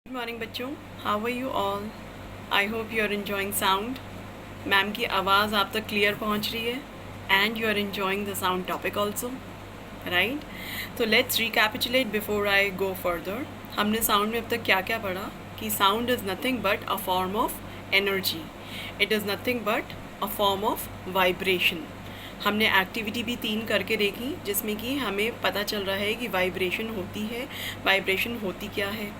Good morning बच्चों, how are you all? I hope you are enjoying sound. Ma'am की आवाज़ आप तक क्लियर पहुंच रही है and you are enjoying the sound topic also, right? तो let's recapitulate before I go further. हमने साउंड में अब तक क्या क्या पढ़ा कि sound is nothing but a form of energy, it is nothing but a form of vibration. हमने एक्टिविटी भी 3 करके देखी जिसमें कि हमें पता चल रहा है कि वाइब्रेशन होती है, वाइब्रेशन होती क्या है,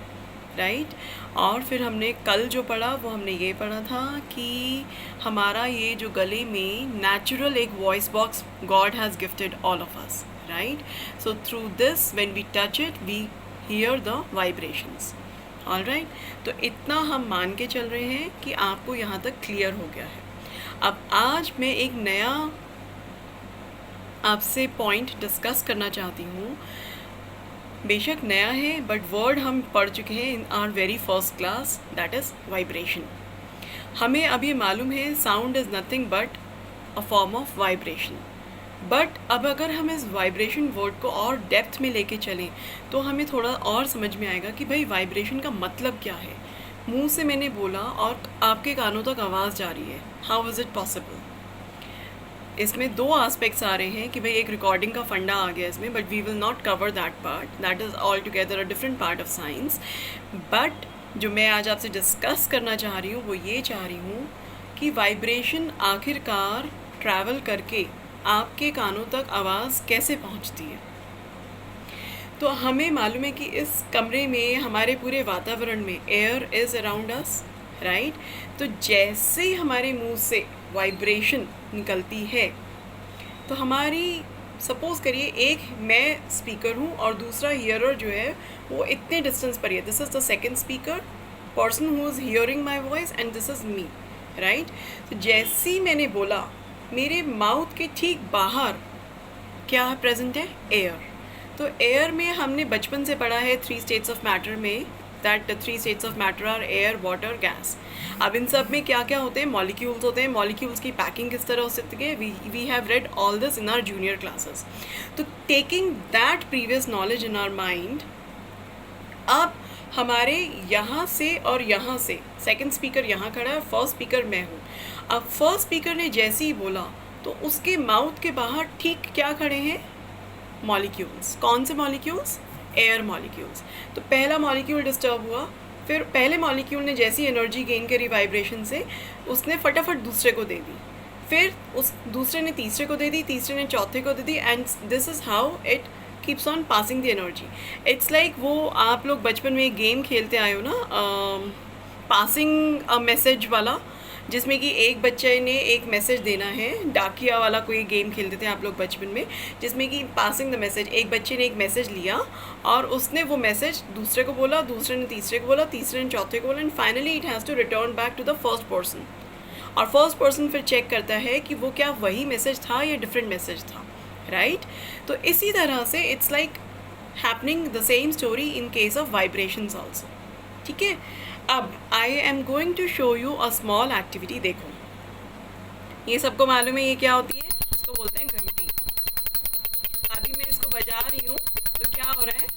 राइट? और फिर हमने कल जो पढ़ा वो हमने ये पढ़ा था कि हमारा ये जो गले में नेचुरल एक voice box God has gifted all of us, right? So through this when we touch it we hear the vibrations, all right? तो इतना हम मान के चल रहे हैं कि आपको यहाँ तक क्लियर हो गया है। अब आज मैं एक नया आपसे पॉइंट डिस्कस करना चाहती हूँ। बेशक नया है बट वर्ड हम पढ़ चुके हैं in our very first class, that is vibration. हमें अब ये मालूम है sound is nothing but a form of vibration. But अब अगर हम इस वाइब्रेशन वर्ड को और डेप्थ में लेके चलें तो हमें थोड़ा और समझ में आएगा कि भाई वाइब्रेशन का मतलब क्या है। मुंह से मैंने बोला और आपके कानों तक आवाज़ जा रही है, हाउ इज़ इट पॉसिबल? इसमें 2 एस्पेक्ट्स आ रहे हैं कि भाई एक रिकॉर्डिंग का फंडा आ गया इसमें, but we will not cover that part, that is all together a different part of science. But जो मैं आज आपसे डिस्कस करना चाह रही हूँ वो ये चाह रही हूँ कि वाइब्रेशन आखिरकार ट्रैवल करके आपके कानों तक आवाज़ कैसे पहुँचती है। तो हमें मालूम है कि इस कमरे में, हमारे पूरे वातावरण में air is around us, right? तो जैसे ही हमारे मुंह से वाइब्रेशन निकलती है तो हमारी, सपोज़ करिए एक मैं स्पीकर हूँ और दूसरा हियरर जो है वो इतने डिस्टेंस पर है, this is the second speaker person who is hearing my voice and this is me, right? तो जैसे ही मैंने बोला मेरे माउथ के ठीक बाहर क्या प्रेजेंट है? एयर। तो एयर में हमने बचपन से पढ़ा है 3 स्टेट्स ऑफ मैटर में, that 3 states of matter are air, water, gas. अब इन सब में क्या क्या होते हैं? मॉलिक्यूल्स होते हैं। मॉलिक्यूल्स की पैकिंग किस तरह हो सकती है? We have read all this in our junior classes. तो taking that previous knowledge in our mind, अब हमारे यहाँ से और यहाँ से सेकंड स्पीकर यहाँ खड़ा है, फर्स्ट स्पीकर मैं हूँ। अब फर्स्ट स्पीकर ने जैसे ही बोला तो उसके माउथ के बाहर ठीक क्या खड़े हैं? मॉलिक्यूल्स। कौन से मॉलिक्यूल्स? Air molecules. तो पहला मॉलिक्यूल डिस्टर्ब हुआ, फिर पहले मॉलिक्यूल ने जैसी एनर्जी गेन करी वाइब्रेशन से, उसने फटाफट दूसरे को दे दी, फिर उस दूसरे ने तीसरे को दे दी, तीसरे ने चौथे को दे दी, and this is how it keeps on passing the energy. It's like वो आप लोग बचपन में एक गेम खेलते आए हो ना, पासिंग अ मैसेज वाला, जिसमें कि एक बच्चे ने एक मैसेज देना है, डाकिया वाला कोई गेम खेलते थे आप लोग बचपन में, जिसमें कि पासिंग द मैसेज, एक बच्चे ने एक मैसेज लिया और उसने वो मैसेज दूसरे को बोला, दूसरे ने तीसरे को बोला, तीसरे ने चौथे को बोला, and finally it has to return back to the first person. और फर्स्ट पर्सन फिर चेक करता है कि वो क्या वही मैसेज था या डिफरेंट मैसेज था, राइट? तो इसी तरह से it's like happening the same story in case of vibrations also, ठीक है? अब I am going to show you a small activity. देखो, ये सबको मालूम है ये क्या होती है? इसको बोलते हैं घंटी। अभी मैं इसको बजा रही हूँ तो क्या हो रहा है?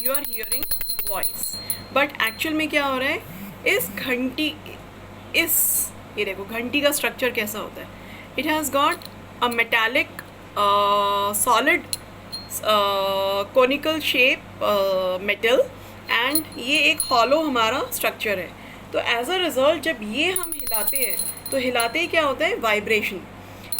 You are hearing voice, but actual में क्या हो रहा है? इस घंटी, इस, ये देखो घंटी का स्ट्रक्चर कैसा होता है? It has got a metallic solid conical shape metal, and ये एक हॉलो हमारा स्ट्रक्चर है। तो एज अ रिजल्ट जब ये हम हिलाते हैं तो हिलाते ही क्या होता है? वाइब्रेशन।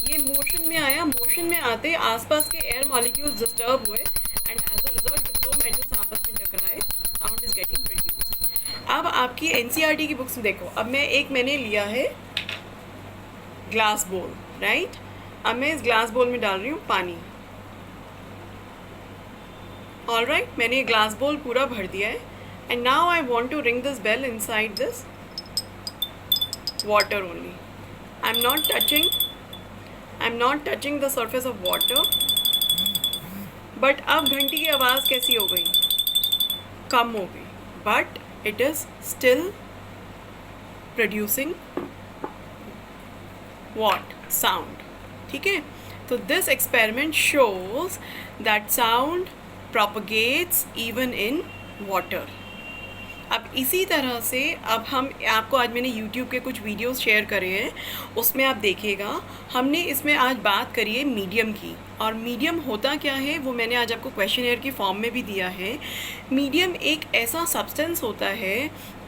ये मोशन में आया, मोशन में आते आसपास के एयर मॉलिक्यूल्स डिस्टर्ब हुए एंड एज अ रिजल्ट जब 2 मेटल्स आपस में टकराए साउंड इज गेटिंग प्रोड्यूस्ड। अब आपकी एनसीईआरटी की बुक्स में देखो, अब मैंने लिया है ग्लास बोल, राइट? अब मैं इस ग्लास बोल में डाल रही हूँ पानी, ऑल राइट? मैंने ये ग्लास बोल पूरा भर दिया है and now I want to ring this bell inside this water only. I am not touching the surface of water. But अब घंटी की आवाज़ कैसी हो गई? कम हो गई, but it is still producing what? Sound, ठीक है? तो this experiment shows that sound propagates even in water. अब इसी तरह से अब हम आपको आज मैंने YouTube के कुछ वीडियोस शेयर करे हैं, उसमें आप देखिएगा हमने इसमें आज बात करी है मीडियम की। और मीडियम होता क्या है वो मैंने आज आपको क्वेश्चनेयर की फॉर्म में भी दिया है। मीडियम एक ऐसा सब्सटेंस होता है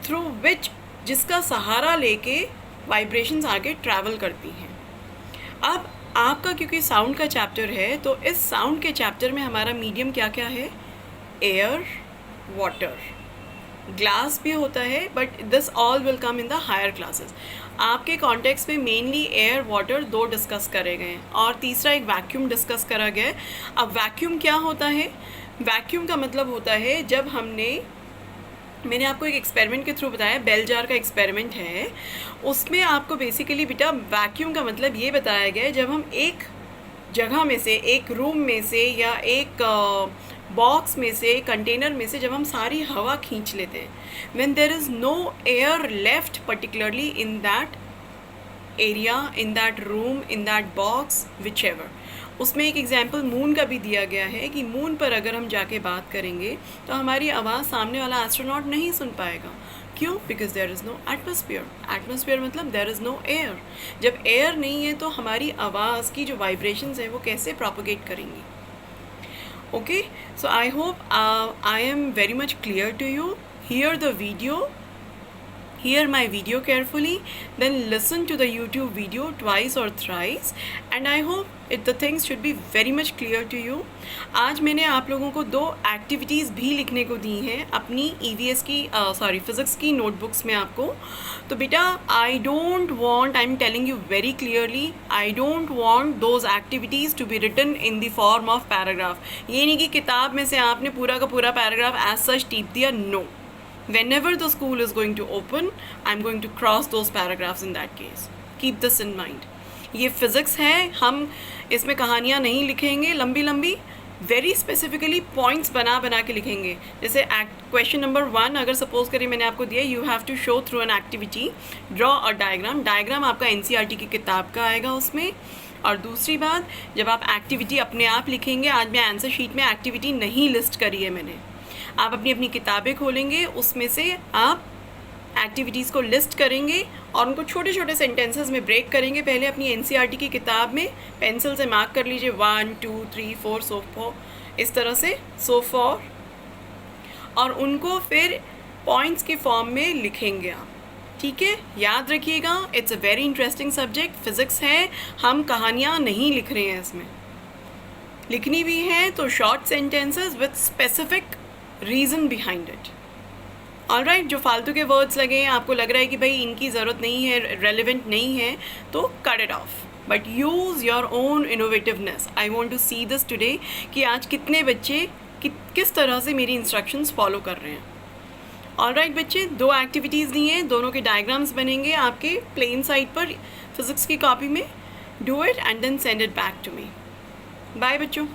थ्रू विच जिसका सहारा लेके वाइब्रेशंस आगे ट्रैवल करती हैं। अब आपका क्योंकि साउंड का चैप्टर है तो इस साउंड के चैप्टर में हमारा मीडियम क्या क्या है? एयर, वाटर, ग्लास भी होता है, but this all will come in the higher classes. आपके कॉन्टेक्स्ट में मेनली एयर वाटर 2 डिस्कस करे गए हैं और तीसरा एक वैक्यूम डिस्कस करा गया है। अब वैक्यूम क्या होता है? वैक्यूम का मतलब होता है जब मैंने आपको एक एक्सपेरिमेंट के थ्रू बताया, बेल जार का एक्सपेरिमेंट है, उसमें आपको बेसिकली बेटा वैक्यूम का मतलब ये बताया गया है जब हम एक जगह में से, एक रूम में से या एक बॉक्स में से, कंटेनर में से जब हम सारी हवा खींच लेते हैं, when there is no air left particularly in that area, in that room, in that box, whichever. उसमें एक एग्जाम्पल मून का भी दिया गया है कि मून पर अगर हम जाके बात करेंगे तो हमारी आवाज़ सामने वाला एस्ट्रोनॉट नहीं सुन पाएगा। क्यों? Because there is no atmosphere. Atmosphere मतलब देयर इज़ नो एयर। जब एयर नहीं है तो हमारी आवाज़ की जो वाइब्रेशंस हैं वो कैसे प्रोपोगेट करेंगी? Okay, so I hope I am very much clear to you. Hear my video carefully, then listen to the YouTube video twice or thrice, and I hope the things should be very much clear to you. आज मैंने आप लोगों को 2 activities भी लिखने को दी हैं अपनी EVS की फिज़िक्स की नोटबुक्स में आपको। तो बेटा I am telling you very clearly, I don't want those activities to be written in the form of paragraph. ये नहीं कि किताब में से आपने पूरा का पूरा पैराग्राफ एज सच टिप दिया, no. Whenever the school is going to open, I'm going to cross those paragraphs in that case. Keep this in mind. ये फिज़िक्स है, हम इसमें कहानियाँ नहीं लिखेंगे लंबी लंबी, वेरी स्पेसिफिकली पॉइंट्स बना बना के लिखेंगे। जैसे क्वेश्चन नंबर 1 अगर सपोज करिए मैंने आपको दिया, you have to show through an activity, draw a diagram. Diagram आपका NCERT की किताब का आएगा उसमें। और दूसरी बात, जब आप एक्टिविटी अपने आप लिखेंगे, आज मैं आंसर शीट में एक्टिविटी नहीं लिस्ट करी है मैंने, आप अपनी अपनी किताबें खोलेंगे, उसमें से आप एक्टिविटीज़ को लिस्ट करेंगे और उनको छोटे छोटे सेंटेंसेस में ब्रेक करेंगे। पहले अपनी NCERT की किताब में पेंसिल से मार्क कर लीजिए 1 2 3 4 सो फॉर, इस तरह से सो फॉर, और उनको फिर पॉइंट्स के फॉर्म में लिखेंगे आप। ठीक है, याद रखिएगा, it's a very interesting subject, physics है, हम कहानियाँ नहीं लिख रहे हैं इसमें, लिखनी भी है तो short sentences with specific reason behind it. Alright, जो फालतू के वर्ड्स लगे हैं, आपको लग रहा है कि भाई इनकी ज़रूरत नहीं है, रेलिवेंट नहीं है, तो cut it off, but use your own innovativeness. I want to see this today कि आज कितने बच्चे किस तरह से मेरी इंस्ट्रक्शंस फॉलो कर रहे हैं। ऑलराइट बच्चे, 2 एक्टिविटीज़ दी हैं, दोनों के डायग्राम्स बनेंगे आपके प्लेन साइड पर फिज़िक्स की कॉपी में। Do it and then send it back to me. Bye बच्चों।